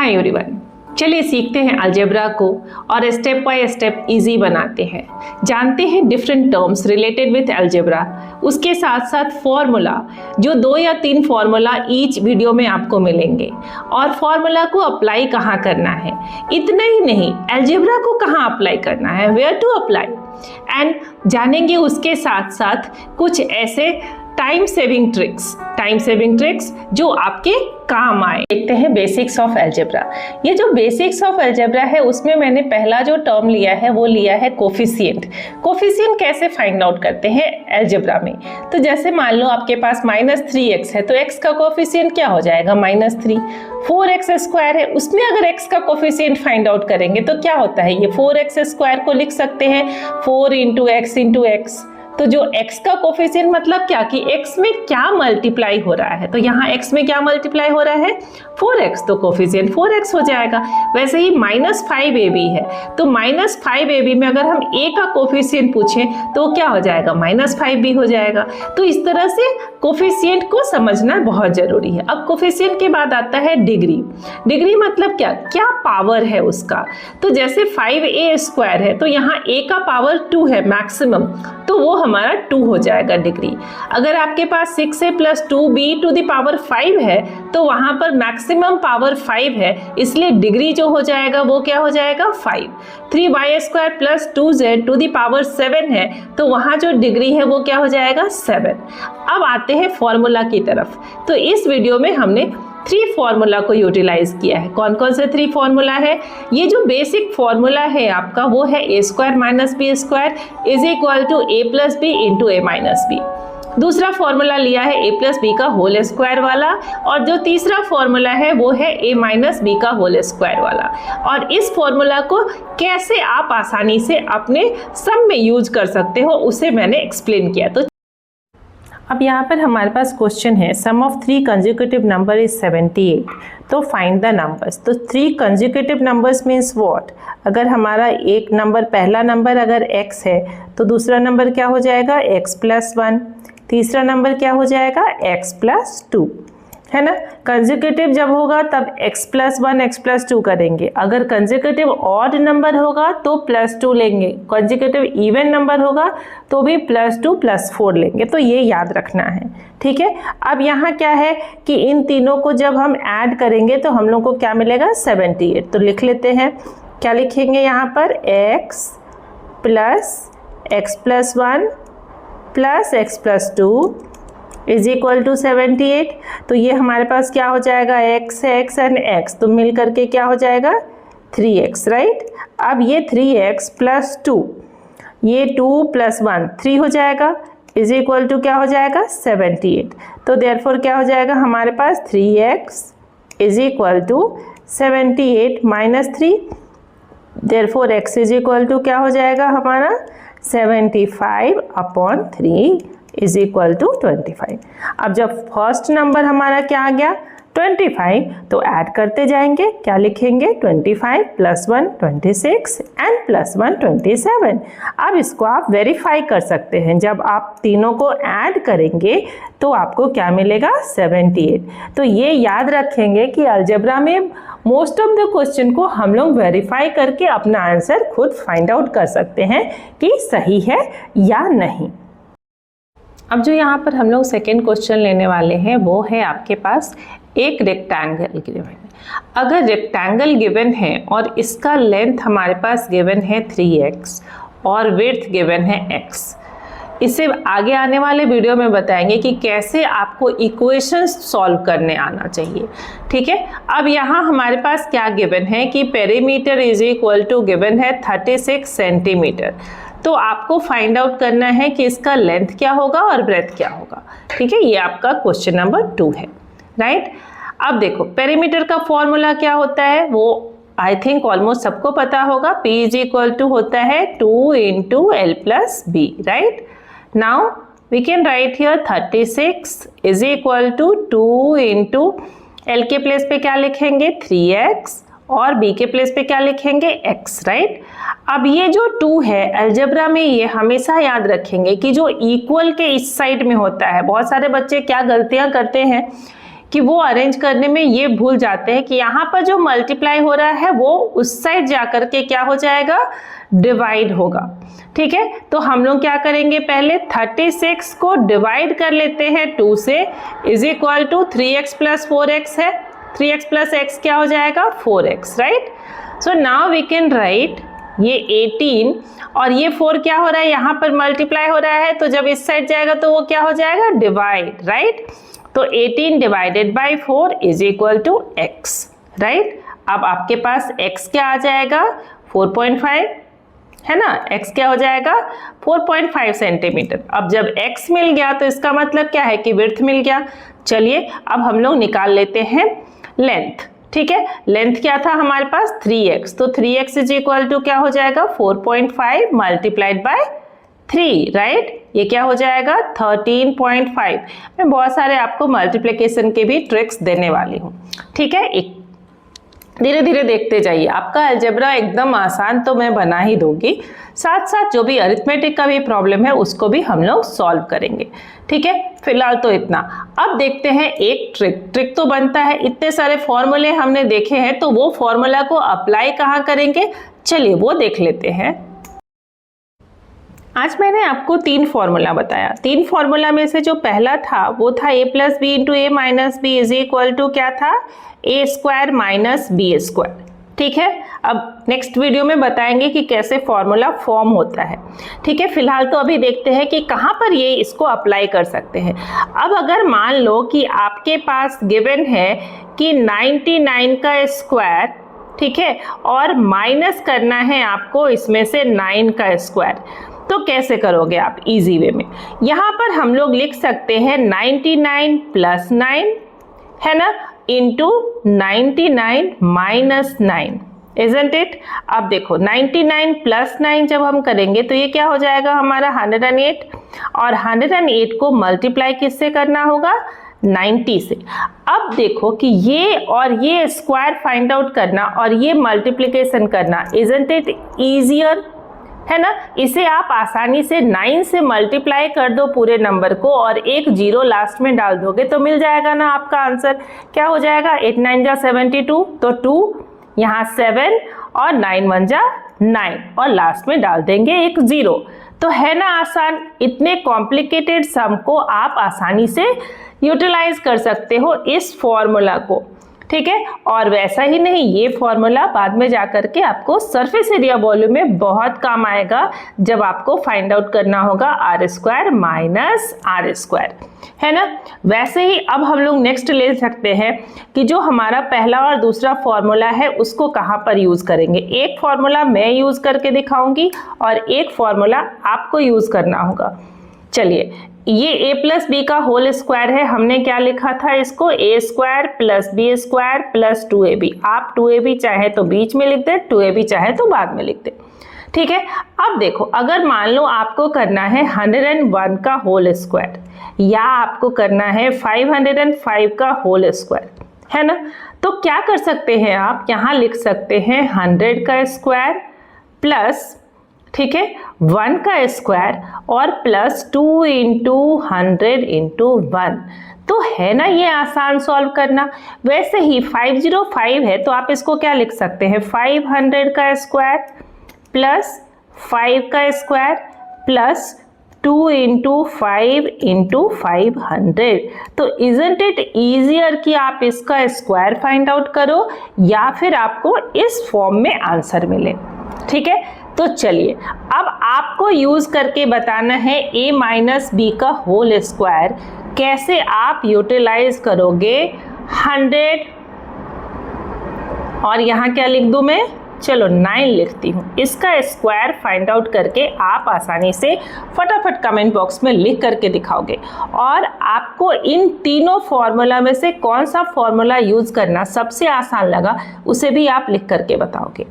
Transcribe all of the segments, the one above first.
Hi everyone, चलिए सीखते हैं अलजेब्रा को और स्टेप बाय स्टेप इजी बनाते हैं। जानते हैं different terms related with algebra, उसके साथ साथ फॉर्मूला, जो 2 या 3 फॉर्मूला ईच वीडियो में आपको मिलेंगे और फॉर्मूला को अप्लाई कहाँ करना है। इतना ही नहीं, अलजेब्रा को कहाँ अप्लाई करना है, वेयर टू अप्लाई, एंड जानेंगे उसके साथ साथ कुछ ऐसे टाइम सेविंग ट्रिक्स जो आपके काम आए। देखते हैं बेसिक्स ऑफ अलजेब्रा। ये जो बेसिक्स ऑफ अलजेब्रा है उसमें मैंने पहला जो टर्म लिया है वो लिया है कोफिशिएंट। कोफिशिएंट कैसे फाइंड आउट करते हैं अलजेब्रा में, तो जैसे मान लो आपके पास -3x है तो x का कोफिशिएंट क्या हो जाएगा -3। 4x² है, उसमें अगर x का कोफिशिएंट फाइंड आउट करेंगे तो क्या होता है, ये 4x² को लिख सकते हैं 4 × x। तो जो x का कोफिशिएंट मतलब क्या कि x में क्या मल्टीप्लाई हो रहा है, तो यहाँ x में क्या मल्टीप्लाई हो रहा है 4x, तो कोफिशिएंट 4x हो जाएगा। वैसे ही -5ab है तो -5ab में अगर हम a का कोफिशिएंट पूछें तो क्या हो जाएगा -5b हो जाएगा। तो इस तरह से कोफिशिएंट को समझना बहुत जरूरी है। अब कोफिशिएंट के बाद आता है डिग्री मतलब क्या पावर है उसका। तो जैसे 5a² है तो यहाँ a का पावर 2 है मैक्सिमम, तो वो हमारा 2 हो जाएगा डिग्री। अगर आपके पास 6a + 2b⁵ है तो वहां पर मैक्सिमम पावर 5 है, इसलिए डिग्री जो हो जाएगा वो क्या हो जाएगा 5। 3y² + 2z⁻7 है तो वहां जो डिग्री है वो क्या हो जाएगा 7। अब आते हैं फॉर्मूला की तरफ। तो इस वीडियो में हमने 3 फॉर्मूला को यूटिलाइज किया है। कौन कौन से 3 फॉर्मूला है, ये जो बेसिक फॉर्मूला है आपका वो है a² - b² = a + b × a - b। दूसरा फॉर्मूला लिया है a + b का होल स्क्वायर वाला, और जो तीसरा फॉर्मूला है वो है a - b का होल स्क्वायर वाला। और इस फॉर्मूला को कैसे आप आसानी से अपने सम में यूज कर सकते हो उसे मैंने एक्सप्लेन किया। तो अब यहाँ पर हमारे पास क्वेश्चन है सम ऑफ 3 कंसेक्यूटिव नंबर इज 78, तो फाइंड द नंबर्स। तो 3 कंसेक्यूटिव नंबर्स मीन्स व्हाट, अगर हमारा एक नंबर पहला नंबर अगर x है तो दूसरा नंबर क्या हो जाएगा x + 1, तीसरा नंबर क्या हो जाएगा x + 2, है ना। कंसेक्यूटिव जब होगा तब x + 1 x + 2 करेंगे। अगर कंसेक्यूटिव ऑड नंबर होगा तो +2 लेंगे, कंसेक्यूटिव इवन नंबर होगा तो भी +2 + 4 लेंगे। तो ये याद रखना है, ठीक है। अब यहाँ क्या है कि इन तीनों को जब हम ऐड करेंगे तो हम लोग को क्या मिलेगा 78। तो लिख लेते हैं, क्या लिखेंगे यहाँ पर x + x + 1 + x + 2 = 78। तो ये हमारे पास क्या हो जाएगा x एंड x तो मिल करके क्या हो जाएगा 3x, राइट। अब ये 3x + 2, ये 2 + 1 3 हो जाएगा = क्या हो जाएगा 78। तो देयरफॉर क्या हो जाएगा हमारे पास 3x = 78 - 3, देयरफॉर x क्या हो जाएगा हमारा 75/3 = 25। अब जब फर्स्ट नंबर हमारा क्या आ गया 25, तो ऐड करते जाएंगे, क्या लिखेंगे 25 + 1 26 एंड +1 27। अब इसको आप वेरीफाई कर सकते हैं, जब आप तीनों को ऐड करेंगे तो आपको क्या मिलेगा 78। तो ये याद रखेंगे कि अलजेब्रा में मोस्ट ऑफ द क्वेश्चन को हम लोग वेरीफाई करके अपना आंसर खुद फाइंड आउट कर सकते हैं कि सही है या नहीं। अब जो यहाँ पर हम लोग सेकेंड क्वेश्चन लेने वाले हैं वो है आपके पास एक रेक्टेंगल गिवन है। अगर रेक्टेंगल गिवन है और इसका लेंथ हमारे पास गिवन है 3x और विड्थ गिवन है x, इसे आगे आने वाले वीडियो में बताएंगे कि कैसे आपको इक्वेशंस सॉल्व करने आना चाहिए, ठीक है। अब यहाँ हमारे पास क्या गिवन है कि पेरीमीटर = गिवन है 36 सेंटीमीटर। तो आपको फाइंड आउट करना है कि इसका लेंथ क्या होगा और ब्रेथ क्या होगा, ठीक है। ये आपका क्वेश्चन नंबर 2 है, राइट। अब देखो पेरीमीटर का फॉर्मूला क्या होता है वो आई थिंक ऑलमोस्ट सबको पता होगा, P होता है 2 × L + b, right. Now we can write here 36 = 2 × L के प्लेस पे क्या लिखेंगे 3x और b के प्लेस पे क्या लिखेंगे x, राइट। अब ये जो 2 है अलजेब्रा में ये हमेशा याद रखेंगे कि जो इक्वल के इस साइड में होता है, बहुत सारे बच्चे क्या गलतियां करते हैं कि वो अरेंज करने में ये भूल जाते हैं कि यहाँ पर जो मल्टीप्लाई हो रहा है वो उस साइड जाकर के क्या हो जाएगा, डिवाइड होगा। ठीक है, तो हम लोग क्या करेंगे, पहले 36 को डिवाइड कर लेते हैं 2 से, is equal to 3x plus 4x है, 3x प्लस x क्या हो जाएगा, 4x, right. So now we can write ये 18 और ये 4 क्या हो रहा है, यहाँ पर मल्टीप्लाई हो रहा है, तो जब इस साइड जाएगा तो वो क्या हो जाएगा, डिवाइड, राइट। तो 18 divided by 4 is equal to x, right. अब आपके पास x क्या आ जाएगा, 4.5 है ना, x क्या हो जाएगा, 4.5 सेंटीमीटर। अब जब x मिल गया तो इसका मतलब क्या है कि विड्थ मिल गया। चलिए अब हम लोग निकाल लेते हैं लेंथ। ठीक है, लेंथ क्या था हमारे पास, 3x, तो 3x इज इक्वल टू क्या हो जाएगा, 4.5 मल्टीप्लाइड बाय 3, राइट। ये क्या हो जाएगा, 13.5। मैं बहुत सारे आपको मल्टीप्लिकेशन के भी ट्रिक्स देने वाली हूँ। ठीक है, एक धीरे धीरे देखते जाइए, आपका अलजेब्रा एकदम आसान तो मैं बना ही दूंगी, साथ साथ जो भी अरिथमेटिक का भी प्रॉब्लम है उसको भी हम लोग सॉल्व करेंगे। ठीक है, फिलहाल तो इतना। अब देखते हैं एक ट्रिक तो बनता है, इतने सारे फॉर्मूले हमने देखे हैं तो वो फॉर्मूला को अप्लाई कहाँ करेंगे, चलिए वो देख लेते हैं। आज मैंने आपको 3 फॉर्मूला बताया। 3 फॉर्मूला में से जो पहला था वो था a plus b into a minus b is equal to क्या था, a square minus b square. ठीक है, अब नेक्स्ट वीडियो में बताएंगे कि कैसे फॉर्मूला फॉर्म होता है। ठीक है, फिलहाल तो अभी देखते हैं कि कहाँ पर ये इसको अप्लाई कर सकते हैं। अब अगर मान लो कि आपके पास गिवन है कि 99 का स्क्वायर, ठीक है, और माइनस करना है आपको इसमें से 9 का स्क्वायर, तो कैसे करोगे आप इजी वे में। यहाँ पर हम लोग लिख सकते हैं 99 प्लस 9 है ना, इंटू 99 माइनस 9, इजंट इट। अब देखो 99 प्लस 9 जब हम करेंगे तो ये क्या हो जाएगा हमारा 108, और 108 को मल्टीप्लाई किससे करना होगा, 90 से। अब देखो कि ये और ये स्क्वायर फाइंड आउट करना और ये मल्टीप्लिकेशन करना, इजंट इट ईजियर, है ना। इसे आप आसानी से 9 से मल्टीप्लाई कर दो पूरे नंबर को और एक 0 लास्ट में डाल दोगे तो मिल जाएगा ना आपका आंसर। क्या हो जाएगा, 8 9 जा 72, तो 2 यहाँ 7 और 9 1 जा 9 और लास्ट में डाल देंगे एक 0। तो है ना आसान, इतने कॉम्प्लिकेटेड सम को आप आसानी से यूटिलाइज कर सकते हो इस फॉर्मूला को। ठीक है, और वैसा ही नहीं, ये फॉर्मूला बाद में जाकर के आपको सरफेस एरिया वॉल्यूम में बहुत काम आएगा जब आपको फाइंड आउट करना होगा r square minus r square, है ना। वैसे ही अब हम लोग नेक्स्ट ले सकते हैं कि जो हमारा पहला और दूसरा फॉर्मूला है उसको कहाँ पर यूज करेंगे। एक फॉर्मूला मैं यूज करके दिखाऊंगी और एक फॉर्मूला आपको यूज करना होगा। चलिए, ये a प्लस बी का होल स्क्वायर है, हमने क्या लिखा था इसको, a square plus b square plus 2ab। आप 2ab चाहे तो बीच में लिख दे, 2ab चाहे तो बाद में लिख दे। ठीक है, अब देखो अगर मान लो आपको करना है 101 का होल स्क्वायर या आपको करना है 505 का होल स्क्वायर, है ना, तो क्या कर सकते हैं आप, यहाँ लिख सकते हैं 100 का स्क्वायर प्लस, ठीक है, 1 का स्क्वायर और प्लस 2 इंटू 100 इंटू 1। तो है ना ये आसान सॉल्व करना। वैसे ही 505 है तो आप इसको क्या लिख सकते हैं, 500 का स्क्वायर प्लस 5 का स्क्वायर प्लस 2 इंटू 5 इंटू 500। तो इजंट इट ईजियर कि आप इसका स्क्वायर फाइंड आउट करो या फिर आपको इस फॉर्म में आंसर मिले। ठीक है, तो चलिए अब आपको यूज करके बताना है a माइनस बी का होल स्क्वायर कैसे आप यूटिलाइज करोगे 100, और यहाँ क्या लिख दूं मैं, चलो 9 लिखती हूँ। इसका स्क्वायर फाइंड आउट करके आप आसानी से फटाफट कमेंट बॉक्स में लिख करके दिखाओगे, और आपको इन तीनों फॉर्मूला में से कौन सा फॉर्मूला यूज करना सबसे आसान लगा उसे भी आप लिख करके बताओगे।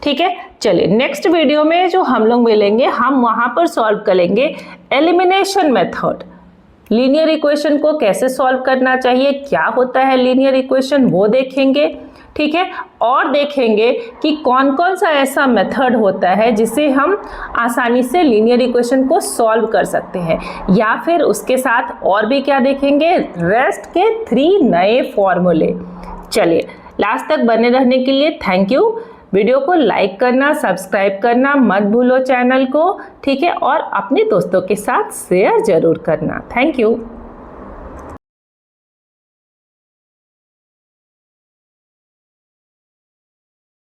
ठीक है, चलिए नेक्स्ट वीडियो में जो हम लोग मिलेंगे हम वहां पर सॉल्व करेंगे एलिमिनेशन मेथड। लीनियर इक्वेशन को कैसे सॉल्व करना चाहिए, क्या होता है लीनियर इक्वेशन वो देखेंगे। ठीक है, और देखेंगे कि कौन कौन सा ऐसा मेथड होता है जिससे हम आसानी से लीनियर इक्वेशन को सॉल्व कर सकते हैं, या फिर उसके साथ और भी क्या देखेंगे, रेस्ट के 3 नए फॉर्मूले। चलिए, लास्ट तक बने रहने के लिए थैंक यू। वीडियो को लाइक करना, सब्सक्राइब करना मत भूलो चैनल को, ठीक है, और अपने दोस्तों के साथ शेयर जरूर करना। Thank you.